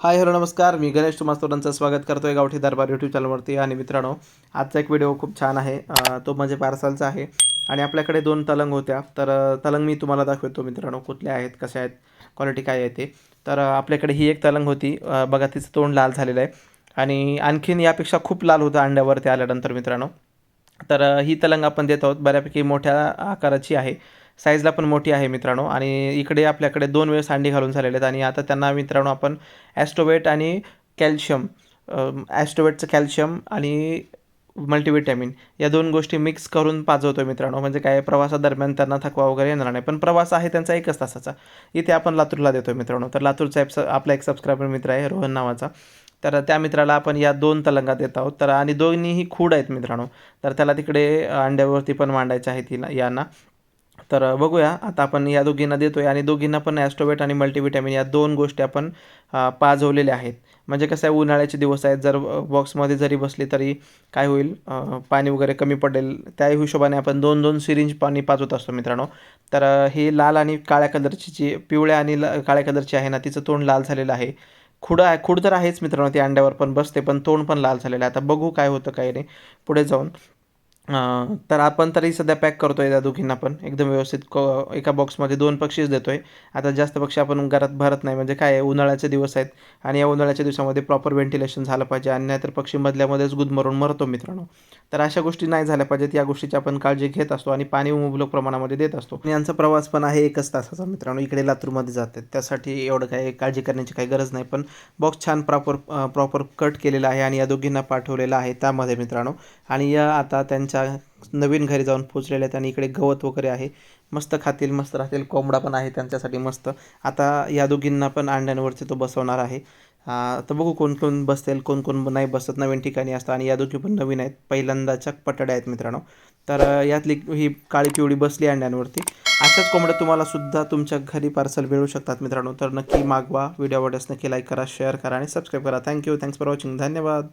Hi hello नमस्कार. मी गणेश तुमचं स्वागत करतोय गावठी दरबार यूट्यूब चॅनलवरती. आणि मित्रांनो, आजचा एक व्हिडिओ खूप छान आहे. तो म्हणजे पार्सलचा आहे. आणि आपल्याकडे 2 तलंग होत्या. तर तलंग मी तुम्हाला दाखवतो मित्रांनो, कुठल्या आहेत, कशा आहेत, क्वालिटी काय आहे ते. तर आपल्याकडे ही एक तलंग होती. बघा तिचं तोंड लाल झालेलं आहे. आणि आणखीन यापेक्षा खूप लाल होतं अंड्यावरती आल्यानंतर मित्रांनो. तर ही तलंग आपण देत आहोत. बऱ्यापैकी मोठ्या आकाराची आहे. साईजला पण मोठी आहे मित्रांनो. आणि इकडे आपल्याकडे 2 वेळेस अंडी घालून झालेले आहेत. आणि आता त्यांना मित्रांनो आपण ॲस्ट्रोवेट आणि कॅल्शियम, ॲस्ट्रोवेटचं कॅल्शियम आणि मल्टीव्हिटॅमिन या 2 गोष्टी मिक्स करून पाजवतो मित्रांनो. म्हणजे काय, प्रवासादरम्यान त्यांना थकवा वगैरे येणार नाही. पण प्रवास आहे त्यांचा 1च तासाचा. इथे आपण लातूरला देतो मित्रांनो. तर लातूरचा आपला एक सबस्क्रायबर मित्र आहे रोहन नावाचा. तर त्या मित्राला आपण या 2 तलंगा देत आहोत. तर आणि दोन्हीही खूड आहेत मित्रांनो. तर त्याला तिकडे अंड्यावरती पण मांडायचे आहेत यांना. तर बघूया आता आपण या दोघींना देतोय. आणि दोघींना पण ॲस्ट्रोवेट आणि मल्टीव्हिटॅमिन या 2 गोष्टी आपण पाजवलेल्या आहेत. म्हणजे कसं आहे, उन्हाळ्याचे दिवस आहेत. जर बॉक्समध्ये जरी बसली तरी काय होईल, पाणी वगैरे कमी पडेल. त्या हिशोबाने आपण 2-2 सिरिंज पाणी पाजवत असतो मित्रांनो. तर ही लाल आणि काळ्या कलरची, जी पिवळ्या आणि काळ्या कलरची आहे ना, तिचं तोंड लाल झालेलं आहे. खूड तर आहेच मित्रांनो, ती अंड्यावर पण बसते, पण तोंड पण लाल झालेलं आहे. आता बघू काय होतं काय नाही पुढे जाऊन. तर आपण तरी सध्या पॅक करतोय त्या दोघींना पण एकदम व्यवस्थित. एका बॉक्समध्ये 2 पक्षीच देतोय. आता जास्त पक्षी आपण घरात भरत नाही. म्हणजे काय आहे, उन्हाळ्याचे दिवस आहेत. आणि या उन्हाळ्याच्या दिवसामध्ये प्रॉपर व्हेंटिलेशन झालं पाहिजे. आणि नाहीतर पक्षी मधल्यामध्येच गुदमरून मरतो मित्रांनो. तर अशा गोष्टी नाही झाल्या पाहिजेत. या गोष्टीची आपण काळजी घेत असतो आणि पाणी मुबलक प्रमाणामध्ये देत असतो. आणि यांचा प्रवास पण आहे 1च तासाचा मित्रांनो. इकडे लातूरमध्ये जातात, त्यासाठी एवढं काही काळजी करण्याची काही गरज नाही. पण बॉक्स छान प्रॉपर कट केलेला आहे आणि या दोघींना पाठवलेलं आहे त्यामध्ये मित्रांनो. आणि या आता त्यांच्या नवीन घरी जाऊन पोचलेले आहेत. आणि इकडे गवत वगैरे आहे. मस्त खातील, मस्त राहतील. कोंबडा पण आहे त्यांच्यासाठी मस्त. आता या दोघींना पण अंड्यांवरती तो बसवणार आहे. तर बघू कोण कोण बसतील, कोण कोण नाही बसत. नवीन ठिकाणी असतं. आणि या दोघी पण नवीन आहेत, पहिल्यांदाच्या पटड्या आहेत मित्रांनो. तर यातली ही काळी पिवळी बसली अंड्यांवरती. अशाच कोंबड्या तुम्हाला सुद्धा तुमच्या घरी पार्सल मिळू शकतात मित्रांनो. तर नक्की मागवा. व्हिडिओ आवडल्यास नक्की लाईक करा, शेअर करा आणि सबस्क्राईब करा. Thanks for watching. धन्यवाद.